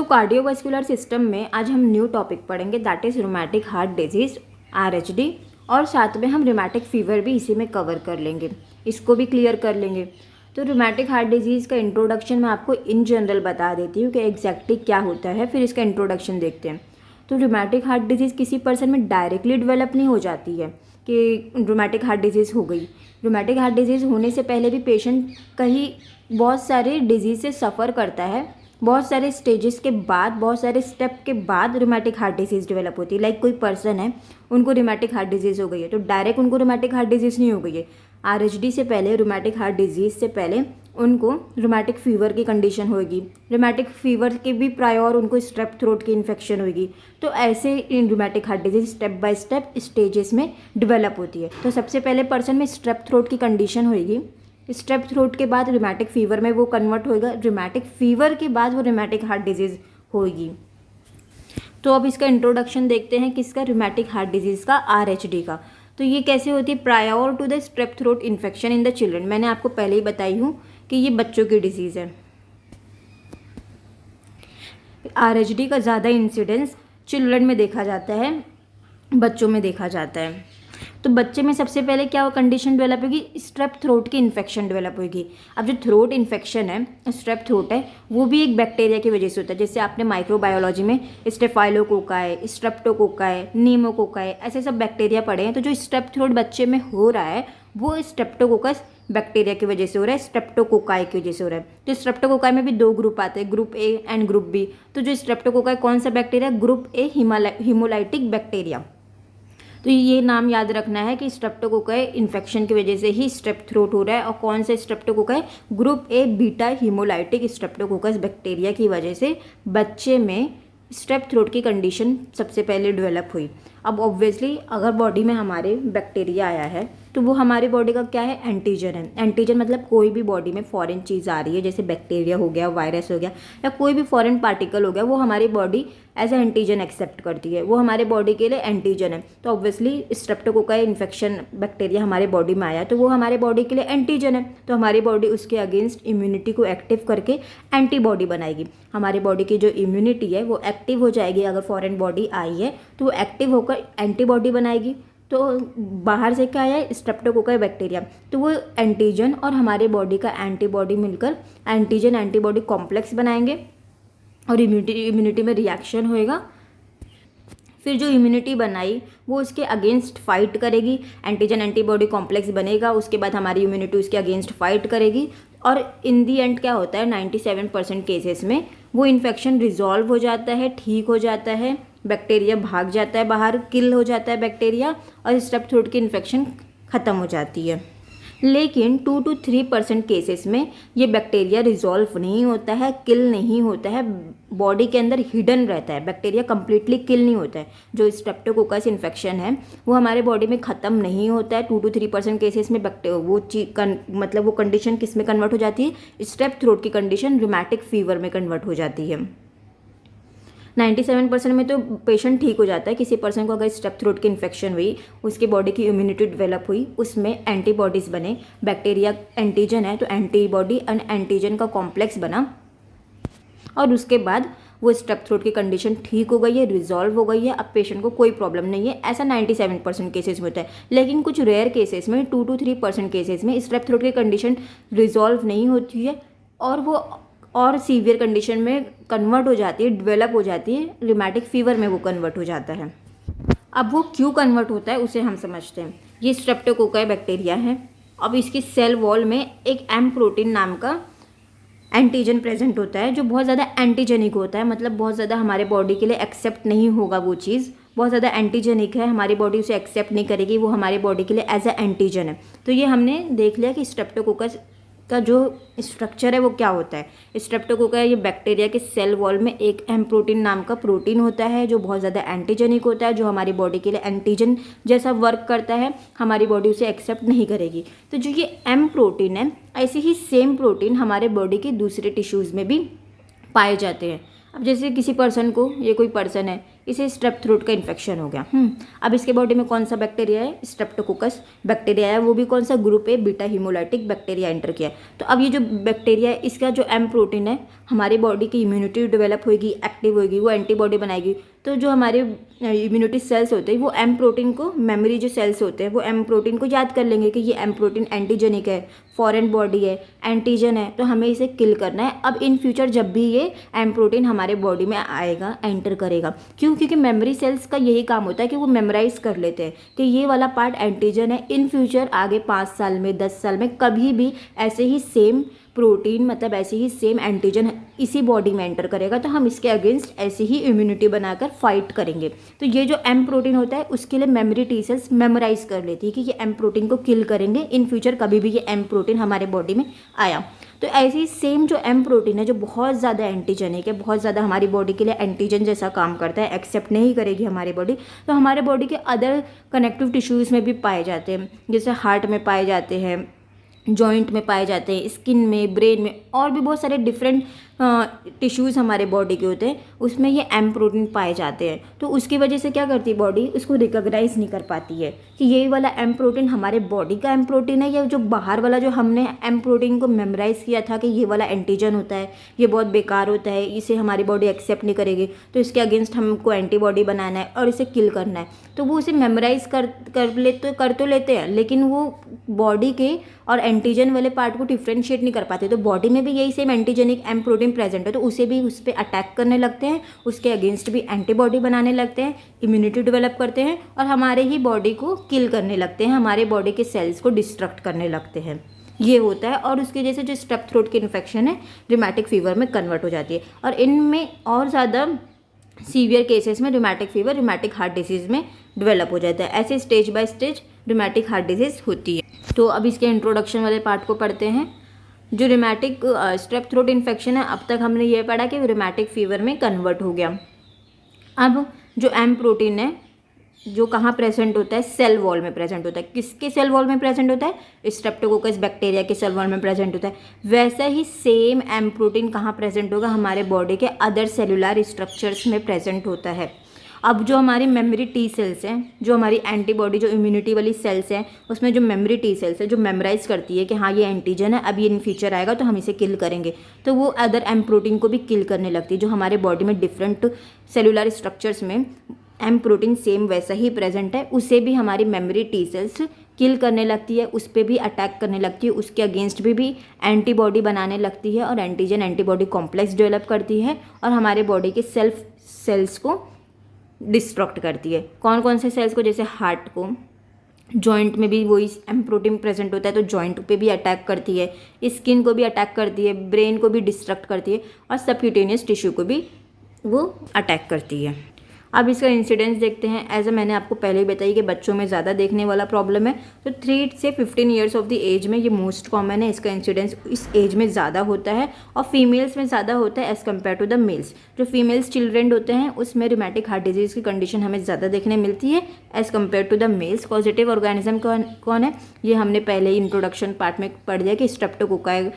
Cardiovascular system में आज हम न्यू टॉपिक पढ़ेंगे, that is rheumatic heart disease RHD, और साथ में हम रूमेटिक फीवर भी इसी में कवर कर लेंगे, इसको भी क्लियर कर लेंगे। तो रूमेटिक हार्ट डिजीज़ का इंट्रोडक्शन मैं आपको इन जनरल बता देती हूँ कि एग्जैक्टली क्या होता है, फिर इसका इंट्रोडक्शन देखते हैं। तो रूमेटिक हार्ट डिजीज़ किसी पर्सन में डायरेक्टली डेवलप नहीं हो जाती है कि रूमेटिक हार्ट डिजीज़ हो गई। रूमेटिक हार्ट डिजीज़ होने से पहले भी पेशेंट कहीं बहुत सारे डिजीज़ से सफ़र करता है, बहुत सारे स्टेजेस के बाद, बहुत सारे स्टेप के बाद रूमेटिक हार्ट डिजीज़ डेवलप होती है। लाइक कोई पर्सन है, उनको रूमेटिक हार्ट डिजीज़ हो गई है, तो डायरेक्ट उनको रूमेटिक हार्ट डिजीज़ नहीं हो गई है। RHD से पहले, रूमेटिक हार्ट डिजीज़ से पहले उनको रूमेटिक फीवर की कंडीशन होगी। रूमेटिक फीवर के भी प्रायर उनको स्ट्रेप थ्रोट की इन्फेक्शन होगी। तो ऐसे इन rheumatic heart disease step by step stages में डेवलप होती है। तो सबसे पहले पर्सन में स्ट्रेप थ्रोट की कंडीशन होगी, स्ट्रेप थ्रोट के बाद रूमेटिक फीवर में वो कन्वर्ट होएगा, रूमेटिक फीवर के बाद वो रूमेटिक हार्ट डिजीज़ होगी। तो अब इसका इंट्रोडक्शन देखते हैं किसका, रूमेटिक हार्ट डिजीज़ का, RHD का। तो ये कैसे होती है, prior to the strep throat infection in the children. मैंने आपको पहले ही बताई हूँ कि ये बच्चों की डिजीज़ है। RHD का ज़्यादा इंसिडेंस चिल्ड्रन में देखा जाता है, बच्चों में देखा जाता है। तो बच्चे में सबसे पहले क्या कंडीशन डेवलप होगी, स्ट्रेप थ्रोट की इन्फेक्शन डेवलप होगी। अब जो थ्रोट इन्फेक्शन है, स्ट्रेप थ्रोट है, वो भी एक बैक्टीरिया की वजह से होता है। जैसे आपने माइक्रोबायोलॉजी में स्टेफाइलोकोकाई, स्ट्रेप्टोकोकाई, नीमोकोकाई, ऐसे सब बैक्टीरिया पढ़े हैं। तो जो स्ट्रेप थ्रोट बच्चे में हो रहा है वो स्ट्रेप्टोकोकस बैक्टीरिया की वजह से हो रहा है, स्ट्रेप्टोकोकाई की वजह से हो रहा है। तो स्ट्रेप्टोकोकाई में भी दो ग्रुप आते हैं, group A and group B. तो जो स्ट्रेप्टोकोकाई कौन सा bacteria, group A haemolytic bacteria. तो ये नाम याद रखना है कि स्ट्रेप्टोकोकाई इन्फेक्शन की वजह से ही स्ट्रेप थ्रोट हो रहा है। और कौन सा streptococci, group A beta haemolytic Streptococcus bacteria की वजह से बच्चे में स्ट्रेप थ्रोट की कंडीशन सबसे पहले डेवलप हुई। अब ऑब्वियसली अगर बॉडी में हमारे बैक्टीरिया आया है तो वो हमारी बॉडी का क्या है, एंटीजन है। एंटीजन मतलब कोई भी बॉडी में फॉरेन चीज़ आ रही है, जैसे बैक्टीरिया हो गया, वायरस हो गया, या कोई भी फॉरेन पार्टिकल हो गया, वो हमारी body as a antigen accept करती है, वो हमारे बॉडी के लिए एंटीजन है। तो ऑब्वियसली स्ट्रेप्टोकोकाई इन्फेक्शन बैक्टीरिया हमारे बॉडी में आया तो वो हमारे बॉडी के लिए एंटीजन है। तो हमारी बॉडी उसके अगेंस्ट इम्यूनिटी को एक्टिव करके एंटीबॉडी बनाएगी। हमारी बॉडी की जो इम्यूनिटी है वो एक्टिव हो जाएगी। अगर फॉरेन बॉडी आई है तो वो एक्टिव होकर एंटीबॉडी बनाएगी। तो बाहर से क्या आया, स्ट्रेप्टोकोकाई बैक्टीरिया, तो वो एंटीजन और हमारे बॉडी का एंटीबॉडी मिलकर एंटीजन एंटीबॉडी कॉम्प्लेक्स बनाएंगे और इम्यूनिटी में रिएक्शन होएगा। फिर जो इम्यूनिटी बनाई वो उसके अगेंस्ट फाइट करेगी, एंटीजन एंटीबॉडी कॉम्प्लेक्स बनेगा, उसके बाद हमारी इम्यूनिटी उसके अगेंस्ट फाइट करेगी। और इन दी एंड क्या होता है, 97% केसेस में वो इन्फेक्शन रिजॉल्व हो जाता है, ठीक हो जाता है, बैक्टीरिया भाग जाता है बाहर, किल हो जाता है बैक्टीरिया, और स्ट्रेप थ्रोट की इन्फेक्शन ख़त्म हो जाती है। लेकिन 2 to 3% केसेस में ये बैक्टीरिया रिजॉल्व नहीं होता है, किल नहीं होता है, बॉडी के अंदर हिडन रहता है, बैक्टीरिया कम्प्लीटली किल नहीं होता है। जो स्ट्रेप्टोकोकस इन्फेक्शन है वो हमारे बॉडी में ख़त्म नहीं होता है। 2 to 3% केसेस में वो मतलब वो कंडीशन किस में कन्वर्ट हो जाती है, स्ट्रेप थ्रोट की कंडीशन रूमेटिक फीवर में कन्वर्ट हो जाती है। 97% में तो पेशेंट ठीक हो जाता है। किसी पर्सन को अगर स्ट्रेप थ्रोट की इन्फेक्शन हुई, उसकी बॉडी की इम्यूनिटी डेवलप हुई, उसमें एंटीबॉडीज़ बने, बैक्टीरिया एंटीजन है तो एंटीबॉडी एंड एंटीजन का कॉम्प्लेक्स बना, और उसके बाद वो स्ट्रेप थ्रोट की कंडीशन ठीक हो गई है, रिजॉल्व हो गई है, अब पेशेंट को कोई प्रॉब्लम नहीं है। ऐसा 97% केसेस में होता है। लेकिन कुछ रेयर केसेस में, 2 to 3% केसेस में स्ट्रेप थ्रोट की कंडीशन रिजॉल्व नहीं होती है और वो और सीवियर कंडीशन में कन्वर्ट हो जाती है, डेवलप हो जाती है, रूमेटिक फीवर में वो कन्वर्ट हो जाता है। अब वो क्यों कन्वर्ट होता है उसे हम समझते हैं। ये स्ट्रेप्टोकोकाई बैक्टीरिया है। अब इसकी सेल वॉल में एक एम प्रोटीन नाम का एंटीजन प्रेजेंट होता है, जो बहुत ज़्यादा एंटीजेनिक होता है, मतलब बहुत ज़्यादा हमारे बॉडी के लिए एक्सेप्ट नहीं होगा, वो चीज़ बहुत ज़्यादा एंटीजेनिक है, हमारी बॉडी उसे एक्सेप्ट नहीं करेगी, वो हमारी बॉडी के लिए एज ए एंटीजन है। तो ये हमने देख लिया कि स्ट्रेप्टोकोकस का जो स्ट्रक्चर है वो क्या होता है। स्ट्रेप्टोकोकाई ये बैक्टीरिया के सेल वॉल में एक एम प्रोटीन नाम का प्रोटीन होता है, जो बहुत ज़्यादा एंटीजेनिक होता है, जो हमारी बॉडी के लिए एंटीजन जैसा वर्क करता है, हमारी बॉडी उसे एक्सेप्ट नहीं करेगी। तो जो ये एम प्रोटीन है, ऐसे ही सेम प्रोटीन हमारे बॉडी के दूसरे टिश्यूज़ में भी पाए जाते हैं। अब जैसे किसी पर्सन को, ये कोई पर्सन है, इसे स्ट्रेप थ्रोट का इन्फेक्शन हो गया। अब इसके बॉडी में कौन सा बैक्टीरिया है, स्ट्रेप्टोकोकस बैक्टीरिया है, वो भी कौन सा, group A beta haemolytic bacteria enter किया है। तो अब ये जो बैक्टीरिया है इसका जो एम प्रोटीन है हमारी बॉडी की इम्यूनिटी डेवलप होगी, एक्टिव होगी, वो एंटीबॉडी बनाएगी। तो जो हमारे इम्यूनिटी सेल्स होते हैं वो एम प्रोटीन को, मेमोरी जो सेल्स होते हैं वो एम प्रोटीन को याद कर लेंगे कि ये एम प्रोटीन एंटीजेनिक है, फॉरेन बॉडी है, एंटीजन है, तो हमें इसे किल करना है। अब इन फ्यूचर जब भी ये एम प्रोटीन हमारे बॉडी में आएगा, एंटर करेगा, क्यों, क्योंकि मेमोरी सेल्स का यही काम होता है कि वो मेमोराइज कर लेते हैं कि ये वाला पार्ट एंटीजन है। इन फ्यूचर आगे 5 साल में, 10 साल में कभी भी ऐसे ही सेम प्रोटीन, मतलब ऐसे ही सेम एंटीजन इसी बॉडी में एंटर करेगा, तो हम इसके अगेंस्ट ऐसे ही इम्यूनिटी बनाकर फाइट करेंगे। तो ये जो एम प्रोटीन होता है उसके लिए मेमोरी टी सेल्स मेमोराइज कर लेती है कि ये एम प्रोटीन को किल करेंगे इन फ्यूचर कभी भी ये एम प्रोटीन हमारे बॉडी में आया। तो ऐसे ही सेम जो एम प्रोटीन है जो बहुत ज़्यादा एंटीजेनिक है, बहुत ज़्यादा हमारी बॉडी के लिए एंटीजन जैसा काम करता है, एक्सेप्ट नहीं करेगी हमारी बॉडी, तो हमारे बॉडी के अदर कनेक्टिव टिश्यूज़ में भी पाए जाते हैं, जैसे हार्ट में पाए जाते हैं, जॉइंट में पाए जाते हैं, स्किन में, ब्रेन में, और भी बहुत सारे डिफरेंट टिश्यूज़ हमारे बॉडी के होते हैं, उसमें ये एम प्रोटीन पाए जाते हैं। तो उसकी वजह से क्या करती है बॉडी, उसको रिकॉग्नाइज नहीं कर पाती है कि ये वाला एम प्रोटीन हमारे बॉडी का एम प्रोटीन है या जो बाहर वाला जो हमने एम प्रोटीन को मेमोराइज किया था कि ये वाला एंटीजन होता है, ये बहुत बेकार होता है, इसे हमारी बॉडी एक्सेप्ट नहीं करेगी, तो इसके अगेंस्ट हमको एंटीबॉडी बनाना है और इसे किल करना है। तो वो उसे मेमोराइज कर तो लेते हैं, लेकिन वो बॉडी के और एंटीजन वाले पार्ट को डिफ्रेंशिएट नहीं कर पाते। तो बॉडी में भी यही same antigenic M protein present है, तो उसे भी उस पर अटैक करने लगते हैं, उसके अगेंस्ट भी एंटीबॉडी बनाने लगते हैं, इम्यूनिटी डेवलप करते हैं और हमारे ही बॉडी को किल करने लगते हैं, हमारे बॉडी के सेल्स को डिस्ट्रक्ट करने लगते हैं। ये होता है और उसकी वजह से जो स्ट्रेप थ्रोट की इन्फेक्शन है रिमेटिक फीवर में कन्वर्ट हो जाती है। और इनमें और ज़्यादा सीवियर केसेस में rheumatic fever rheumatic heart disease में डेवलप हो जाता है। ऐसे stage by stage rheumatic heart disease होती है। तो अब इसके इंट्रोडक्शन वाले पार्ट को पढ़ते हैं। जो रिमेटिक स्ट्रेप थ्रोट इन्फेक्शन है, अब तक हमने ये पढ़ा कि रिमेटिक फीवर में कन्वर्ट हो गया। अब जो एम प्रोटीन है जो कहाँ प्रेजेंट होता है, सेल वॉल में प्रेजेंट होता है। किसके सेल वॉल में प्रेजेंट होता है, स्ट्रेप्टोकोकस बैक्टीरिया के सेल वॉल में प्रेजेंट होता है। वैसा ही सेम एम प्रोटीन कहाँ प्रेजेंट होगा, हमारे बॉडी के अदर सेलुलर स्ट्रक्चर्स में प्रेजेंट होता है। अब जो हमारी मेमोरी टी सेल्स हैं, जो हमारी एंटीबॉडी जो इम्यूनिटी वाली सेल्स हैं, उसमें जो मेमोरी टी सेल्स है जो मेमोराइज करती है कि हाँ ये एंटीजन है, अब ये इन फ्यूचर आएगा तो हम इसे किल करेंगे, तो वो अदर एम प्रोटीन को भी किल करने लगती है। जो हमारे बॉडी में डिफरेंट सेलुलर स्ट्रक्चर्स में एम प्रोटीन सेम वैसा ही प्रेजेंट है, उसे भी हमारी मेमोरी टी सेल्स किल करने लगती है, उस पर भी अटैक करने लगती है, उसके अगेंस्ट भी एंटीबॉडी बनाने लगती है और एंटीजन एंटीबॉडी कॉम्प्लेक्स डेवलप करती है और हमारे बॉडी के सेल्स को डिस्ट्रक्ट करती है। कौन कौन से सेल्स को, जैसे हार्ट को, जॉइंट में भी वही एम प्रोटीन प्रेजेंट होता है तो जॉइंट पे भी अटैक करती है, स्किन को भी अटैक करती है, ब्रेन को भी डिस्ट्रक्ट करती है और सबक्यूटेनियस टिश्यू को भी वो अटैक करती है। अब इसका इंसिडेंस देखते हैं। ऐसा मैंने आपको पहले ही बताई कि बच्चों में ज़्यादा देखने वाला प्रॉब्लम है, तो 3 से 15 ईयर्स ऑफ द एज में ये मोस्ट कॉमन है। इसका इंसिडेंस इस एज में ज़्यादा होता है और फीमेल्स में ज़्यादा होता है as compare to the males. जो फीमेल्स चिल्ड्रेन होते हैं उसमें रिमेटिक हार्ट डिजीज़ की कंडीशन हमें ज़्यादा देखने मिलती है as compare to the males. Positive organism कौन है, ये हमने पहले ही इंट्रोडक्शन पार्ट में पढ़ दिया कि स्ट्रेप्टोकोकाई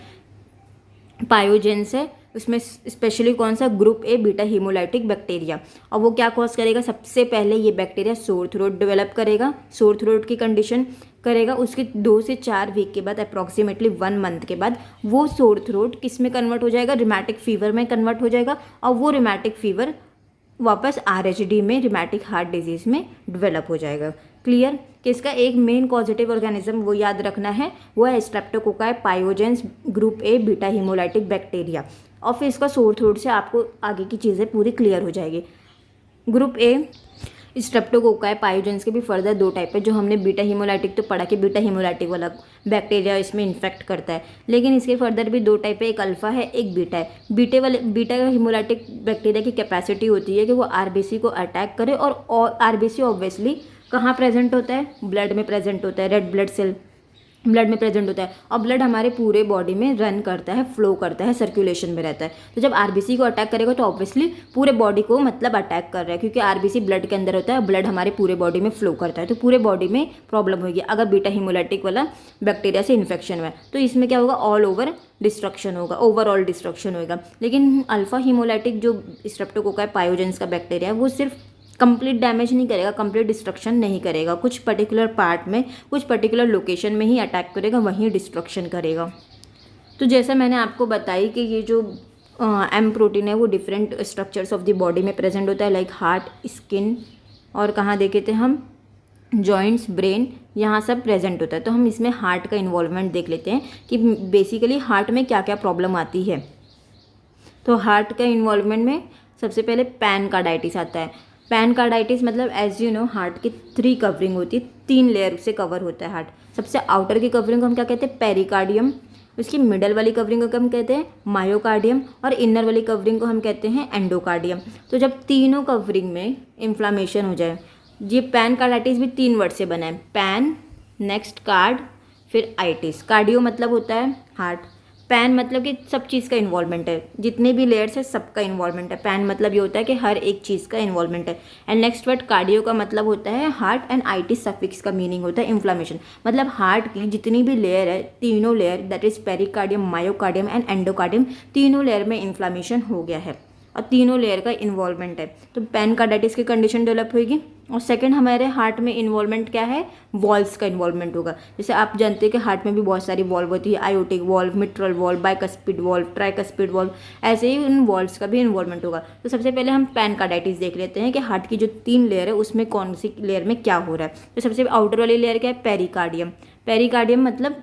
पायोजेंस है, उसमें स्पेशली कौन सा, group A beta haemolytic bacteria. और वो क्या कॉज करेगा, सबसे पहले ये बैक्टीरिया सोर थ्रोट डेवलप करेगा, सोर थ्रोट की कंडीशन करेगा। उसके 2 से 4 वीक के बाद, अप्रॉक्सीमेटली 1 मंथ के बाद वो सोर थ्रोट किस में कन्वर्ट हो जाएगा, रिमेटिक फीवर में कन्वर्ट हो जाएगा और वो रिमेटिक फीवर वापस RHD में, रिमेटिक हार्ट डिजीज़ में डेवलप हो जाएगा। क्लियर कि इसका एक मेन पॉजिटिव ऑर्गेनिज्म वो याद रखना है, वो है streptococci pyogenes group A beta haemolytic bacteria. और फिर इसका सोर थ्रोट से आपको आगे की चीज़ें पूरी क्लियर हो जाएगी। ग्रुप ए स्ट्रेप्टोकोकाई पायोजेंस के भी फर्दर 2 टाइप है। जो हमने बीटा हीमोलाइटिक तो पढ़ा कि बीटा हीमोलाइटिक वाला बैक्टीरिया इसमें इन्फेक्ट करता है, लेकिन इसके फर्दर भी 2 टाइप है, एक अल्फा है एक बीटा है। बीटा हीमोलाइटिक बैक्टीरिया की कैपेसिटी होती है कि वो RBC को अटैक करे और RBC ऑब्वियसली कहाँ प्रेजेंट होता है, ब्लड में प्रेजेंट होता है, रेड ब्लड सेल ब्लड में प्रेजेंट होता है और ब्लड हमारे पूरे बॉडी में रन करता है, फ्लो करता है, सर्कुलेशन में रहता है। तो जब RBC को अटैक करेगा तो ऑब्वियसली पूरे बॉडी को मतलब अटैक कर रहा है, क्योंकि RBC ब्लड के अंदर होता है, ब्लड हमारे पूरे बॉडी में फ्लो करता है, तो पूरे बॉडी में प्रॉब्लम होगी। अगर बीटा हीमोलाइटिक वाला बैक्टीरिया से इन्फेक्शन हुआ है तो इसमें क्या होगा, ऑल ओवर डिस्ट्रक्शन होगा, ओवरऑल डिस्ट्रक्शन होगा। लेकिन अल्फा हीमोलाइटिक जो स्ट्रेप्टोकोकाई पायोजेंस का बैक्टीरिया है वो सिर्फ कंप्लीट डैमेज नहीं करेगा, कंप्लीट डिस्ट्रक्शन नहीं करेगा, कुछ पर्टिकुलर पार्ट में, कुछ पर्टिकुलर लोकेशन में ही अटैक करेगा, वहीं डिस्ट्रक्शन करेगा। तो जैसा मैंने आपको बताई कि ये जो एम प्रोटीन है वो different structures of the body में प्रेजेंट होता है, लाइक हार्ट, स्किन, और कहाँ देखे थे हम, जॉइंट्स, ब्रेन, यहाँ सब प्रेजेंट होता है। तो हम इसमें हार्ट का इन्वॉल्वमेंट देख लेते हैं कि बेसिकली हार्ट में क्या क्या प्रॉब्लम आती है। तो हार्ट का इन्वॉल्वमेंट में सबसे पहले पैनकार्डाइटिस आता है। पैनकार्डाइटिस मतलब एज यू नो हार्ट की 3 कवरिंग होती है, 3 लेयर से कवर होता है हार्ट। सबसे आउटर की कवरिंग को हम क्या कहते हैं, पेरिकार्डियम, उसकी मिडल वाली कवरिंग को हम कहते हैं मायोकार्डियम, और इनर वाली कवरिंग को हम कहते हैं एंडोकार्डियम। तो जब तीनों कवरिंग में इन्फ्लामेशन हो जाए, ये पैनकार्डाइटिस भी 3 वर्ड से बना है, पैन, नेक्स्ट कार्ड, फिर आइटिस। कार्डियो मतलब होता है हार्ट, पैन मतलब कि सब चीज़ का इन्वॉल्वमेंट है, जितने भी लेयर्स है सबका इन्वॉल्वमेंट है। पैन मतलब ये होता है कि हर एक चीज़ का इन्वॉल्वमेंट है। एंड नेक्स्ट वर्ड कार्डियो का मतलब होता है हार्ट, एंड आइटिस सफिक्स का मीनिंग होता है इन्फ्लामेशन। मतलब हार्ट की जितनी भी लेयर है, तीनों layer, that is pericardium, myocardium and endocardium, तीनों लेयर में इन्फ्लामेशन हो गया है और तीनों लेयर का इन्वॉल्वमेंट है, तो पैनकार्डाइटिस की कंडीशन डेवलप होगी। और सेकंड हमारे हार्ट में इन्वॉल्वमेंट क्या है, वॉल्व्स का इन्वॉल्वमेंट होगा। जैसे आप जानते हैं कि हार्ट में भी बहुत सारी वॉल्व होती है, aortic valve, mitral valve, bicuspid valve, tricuspid valve, ऐसे ही उन वॉल्व्स का भी इन्वॉल्वमेंट होगा। तो सबसे पहले हम पैनकार्डाइटिस देख लेते हैं कि हार्ट की जो 3 लेयर है उसमें कौन सी लेयर में क्या हो रहा है। तो सबसे आउटर वाली लेयर क्या है, पेरिकार्डियम। पेरिकार्डियम मतलब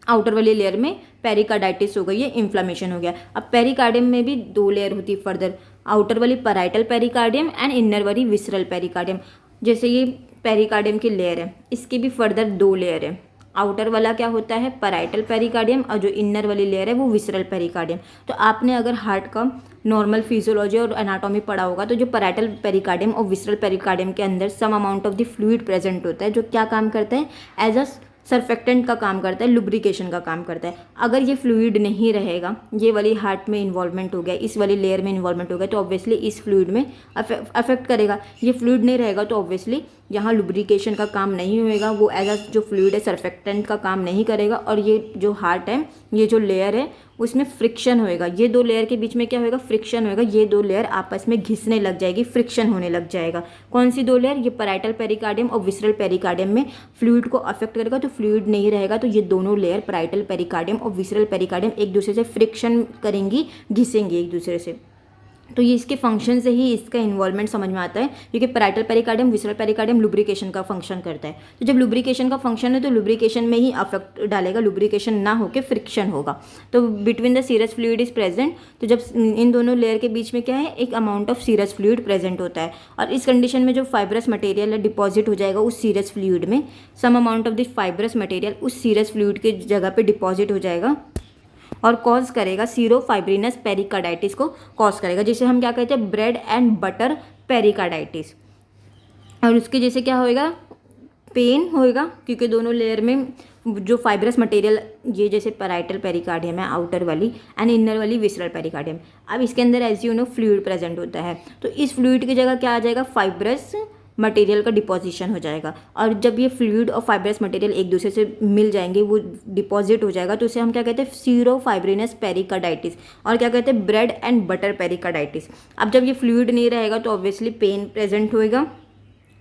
आउटर वाली लेयर में पेरिकार्डाइटिस हो गई है, इन्फ्लामेशन हो गया। अब पेरिकार्डियम में भी 2 लेयर होती है फर्दर, आउटर वाली पैराइटल पेरिकार्डियम एंड इनर वाली विसरल पेरिकार्डियम। जैसे ये पेरिकार्डियम की लेयर है, इसकी भी फर्दर 2 लेयर है। आउटर वाला क्या होता है, पैराइटल पेरिकार्डियम, और जो इनर वाली लेयर है वो विसरल पेरिकार्डियम। तो आपने अगर हार्ट का नॉर्मल फिजियोलॉजी और एनाटॉमी पढ़ा होगा तो जो पैराइटल पेरिकार्डियम और विसरल पेरिकार्डियम के अंदर some amount of the fluid present होता है, जो क्या काम करता है, एज अ सर्फेक्टेंट का काम करता है, लुब्रिकेशन का काम करता है। अगर ये फ्लूइड नहीं रहेगा, ये वाली हार्ट में इन्वॉल्वमेंट हो गया, इस वाली लेयर में इन्वॉल्वमेंट हो गया, तो ऑब्वियसली इस फ्लूइड में अफेक्ट करेगा। ये फ्लूइड नहीं रहेगा तो ऑब्वियसली यहाँ लुब्रिकेशन का काम नहीं होएगा, वो एज अ जो फ्लूइड है सर्फेक्टेंट का काम नहीं करेगा, और ये जो हार्ट है, ये जो लेयर है उसमें फ्रिक्शन होएगा। ये 2 लेयर के बीच में क्या होएगा, फ्रिक्शन होएगा। ये 2 लेयर आपस में घिसने लग जाएगी, फ्रिक्शन होने लग जाएगा। कौन सी 2 लेयर, ये पैराइटल पेरिकार्डियम और विसरल पेरिकार्डियम में फ्लूइड को अफेक्ट करेगा। तो फ्लूइड नहीं रहेगा तो ये दोनों लेयर पैराइटल पेरिकार्डियम और विसरल पेरिकार्डियम एक दूसरे से फ्रिक्शन करेंगी, घिसेंगी एक दूसरे से। तो ये इसके फंक्शन से ही इसका इन्वॉल्वमेंट समझ में आता है, क्योंकि parietal pericardium, visceral pericardium lubrication का फंक्शन करता है। तो जब लुब्रिकेशन का फंक्शन है तो लुब्रिकेशन में ही अफेक्ट डालेगा, लुब्रिकेशन ना होकर फ्रिक्शन होगा। तो between the serous fluid is present, तो जब इन दोनों लेयर के बीच में क्या है, एक amount of serous fluid present होता है, और इस कंडीशन में जो फाइब्रस मटेरियल है डिपॉजिट हो जाएगा उस सीरस फ्लूइड में। Some amount of this fibrous material उस सीरस फ्लूइड के जगह पे डिपॉजिट हो जाएगा और कॉज करेगा सीरोफाइब्रिनस पेरिकार्डाइटिस को कॉज करेगा, जिसे हम क्या कहते हैं, ब्रेड एंड बटर पेरिकार्डाइटिस। और उसके जैसे क्या होएगा, पेन होएगा, क्योंकि दोनों लेयर में जो फाइब्रस मटेरियल, ये जैसे पैराइटल पेरिकार्डियम है आउटर वाली, एंड इनर वाली विसरल पेरिकार्डियम। अब इसके अंदर as you know fluid present होता है, तो इस फ्लूइड की जगह क्या आ जाएगा, फाइब्रस मटेरियल का डिपॉजिशन हो जाएगा। और जब ये फ्लूइड और फाइब्रस मटेरियल एक दूसरे से मिल जाएंगे, वो डिपॉजिट हो जाएगा, तो उसे हम क्या कहते हैं, सीरोफाइब्रिनस पेरिकार्डाइटिस, और क्या कहते हैं, ब्रेड एंड बटर पेरिकार्डाइटिस। अब जब ये फ्लूइड नहीं रहेगा तो ऑब्वियसली पेन प्रेजेंट होएगा।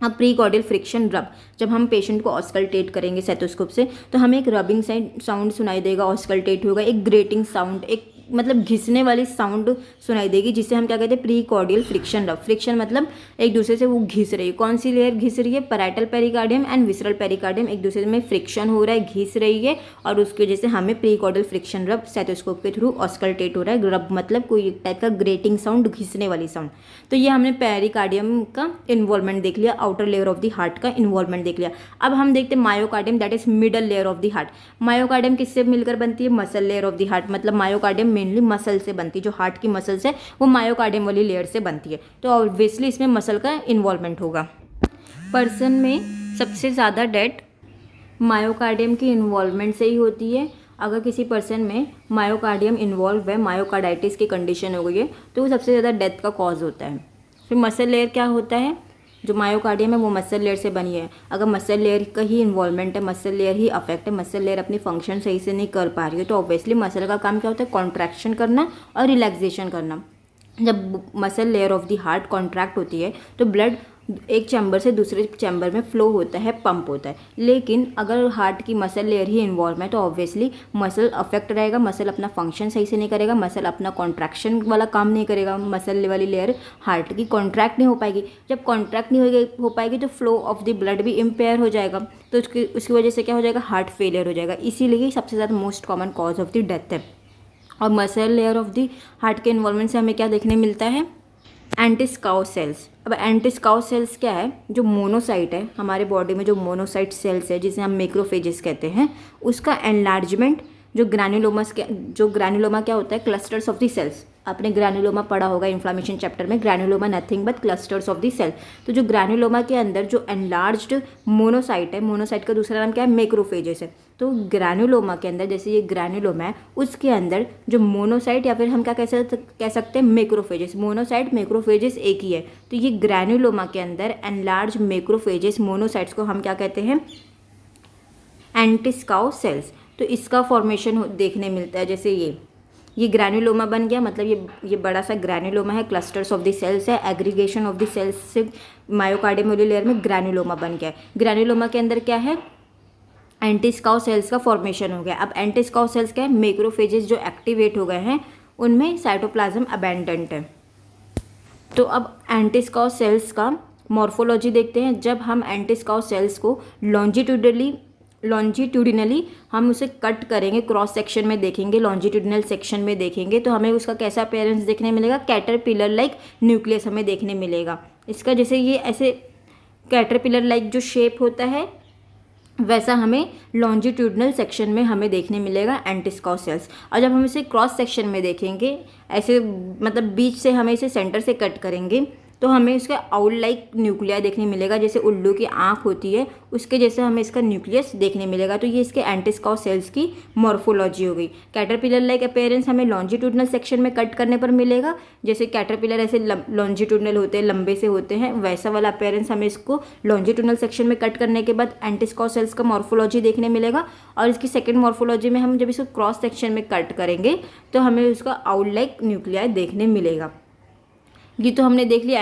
अब प्रीकॉर्डियल फ्रिक्शन रब, जब हम पेशेंट को ऑस्कल्टेट करेंगे स्टेथोस्कोप से तो हमें एक रबिंग साउंड सुनाई देगा, ऑस्कल्टेट होगा, एक ग्रेटिंग साउंड, एक मतलब घिसने वाली साउंड सुनाई देगी, जिसे हम क्या कहते हैं, प्रीकॉर्डियल फ्रिक्शन रब। फ्रिक्शन मतलब एक दूसरे से वो घिस रही है। कौन सी लेयर घिस रही है, parietal pericardium and visceral pericardium एक दूसरे में फ्रिक्शन हो रहा है, घिस रही है, और उसकी वजह से हमें प्रीकॉर्डियल फ्रिक्शन रब स्टेथोस्कोप के थ्रू ऑस्कल्टेट हो रहा है। रब मतलब कोई एक टाइप का ग्रेटिंग साउंड, घिसने वाली साउंड। तो ये हमने पेरिकार्डियम का इन्वॉल्वमेंट देख लिया, outer layer of the heart का इन्वॉल्वमेंट देख लिया। अब हम देखते हैं myocardium, that is middle layer of the heart. Myocardium किससे मिलकर बनती है, muscle layer of the heart. मतलब मायोकार्डियम मेनली मसल से बनती है, जो हार्ट की मसल्स है वो मायोकार्डियम वाली लेयर से बनती है, तो ऑब्वियसली इसमें मसल का इन्वॉल्वमेंट होगा। पर्सन में सबसे ज़्यादा डेथ मायोकार्डियम की इन्वॉल्वमेंट से ही होती है। अगर किसी पर्सन में मायोकार्डियम इन्वॉल्व है, मायोकार्डाइटिस की कंडीशन हो गई है, तो वो सबसे ज़्यादा डेथ का कॉज होता है। फिर मसल लेयर क्या होता है, जो मायोकार्डियम है वो मसल लेयर से बनी है। अगर मसल लेयर का ही इन्वॉल्वमेंट है, मसल लेयर ही अफेक्ट है, मसल लेयर अपनी फंक्शन सही से नहीं कर पा रही है, तो ऑब्वियसली मसल का काम क्या होता है, कॉन्ट्रैक्शन करना और रिलैक्सेशन करना। जब muscle layer of the heart contract होती है तो ब्लड एक चैम्बर से दूसरे चैम्बर में फ्लो होता है, पंप होता है। लेकिन अगर हार्ट की मसल लेयर ही इन्वॉल्व है तो ऑब्वियसली मसल अफेक्ट रहेगा, मसल अपना फंक्शन सही से नहीं करेगा, मसल अपना कॉन्ट्रैक्शन वाला काम नहीं करेगा, मसल वाली लेयर हार्ट की कॉन्ट्रैक्ट नहीं हो पाएगी। जब कॉन्ट्रैक्ट नहीं हो पाएगी तो फ्लो ऑफ द ब्लड भी इम्पेयर हो जाएगा, तो उसकी वजह से क्या हो जाएगा, हार्ट फेलियर हो जाएगा। इसीलिए सबसे ज़्यादा most common cause of the death है। और muscle layer of the heart के इन्वॉल्वमेंट से हमें क्या देखने मिलता है, एंटिस्काउ सेल्स। अब एंटिस्काउ सेल्स क्या है, जो मोनोसाइट है हमारे बॉडी में, जो मोनोसाइट सेल्स है जिसे हम मैक्रोफेजेस कहते हैं, उसका एनलार्जमेंट जो ग्रैन्युलोमा क्या होता है, क्लस्टर्स ऑफ द सेल्स। आपने ग्रैन्युलोमा पढ़ा होगा इन्फ्लामेशन चैप्टर में, granuloma nothing but clusters of the cell. तो जो ग्रैन्युलोमा के अंदर जो एनलार्ज्ड मोनोसाइट है, मोनोसाइट का दूसरा नाम क्या है, मैक्रोफेजेस है। तो ग्रैन्युलोमा के अंदर, जैसे ये ग्रैन्युलोमा है, उसके अंदर जो मोनोसाइट या फिर हम क्या कह सकते हैं, मैक्रोफेजेस, मोनोसाइट मैक्रोफेजेस एक ही है। तो ये ग्रैन्युलोमा के अंदर एनलार्ज मैक्रोफेजेस मोनोसाइट्स को हम क्या कहते हैं, एंटिस्काउ सेल्स। तो इसका फॉर्मेशन देखने मिलता है, जैसे ये ग्रैन्युलोमा बन गया, मतलब ये बड़ा सा ग्रैन्युलोमा है, क्लस्टर्स ऑफ द सेल्स है, एग्रीगेशन ऑफ द सेल्स से मायोकार्डियम लेयर में ग्रैन्युलोमा बन गया। ग्रैन्युलोमा के अंदर क्या है, एंटिस्काउ सेल्स का फॉर्मेशन हो गया। अब एंटिस्काउ सेल्स क्या है, मैक्रोफेजेस जो एक्टिवेट हो गए हैं उनमें साइटोप्लाज्म अबैंडेंट है। तो अब एंटिस्काउ सेल्स का मॉर्फोलॉजी देखते हैं। जब हम एंटिस्काउ सेल्स को लॉन्जिट्यूडिनली हम उसे कट करेंगे, क्रॉस सेक्शन में देखेंगे, लॉन्जिट्यूडिनल सेक्शन में देखेंगे, तो हमें उसका कैसा अपीयरेंस देखने मिलेगा, कैटरपिलर लाइक न्यूक्लियस हमें देखने मिलेगा। इसका जैसे ये ऐसे कैटरपिलर लाइक जो शेप होता है वैसा हमें लॉन्जिट्यूडिनल सेक्शन में हमें देखने मिलेगा एंटिस्काउ सेल्स। और जब हम इसे क्रॉस सेक्शन में देखेंगे, ऐसे मतलब बीच से हमें इसे सेंटर से कट करेंगे, तो हमें इसका आउल लाइक न्यूक्लिया देखने मिलेगा, जैसे उल्लू की आँख होती है उसके जैसे हमें इसका न्यूक्लियस देखने मिलेगा। तो ये इसके एंटिस्काउ सेल्स की मॉर्फोलॉजी हो गई। कैटरपिलर लाइक अपीयरेंस हमें लॉन्जिट्यूडिनल सेक्शन में कट करने पर मिलेगा, जैसे कैटरपिलर ऐसे लॉन्जिट्यूडिनल होते हैं, लंबे से होते हैं, वैसा वाला अपीयरेंस हमें इसको लॉन्जिट्यूडिनल सेक्शन में कट करने के बाद एंटिस्काउ सेल्स का मॉर्फोलॉजी देखने मिलेगा। और इसकी सेकेंड मॉर्फोलॉजी में हम जब इसको क्रॉस सेक्शन में कट करेंगे तो हमें उसका आउल लाइक न्यूक्लिया देखने मिलेगा। ये तो हमने देख लिया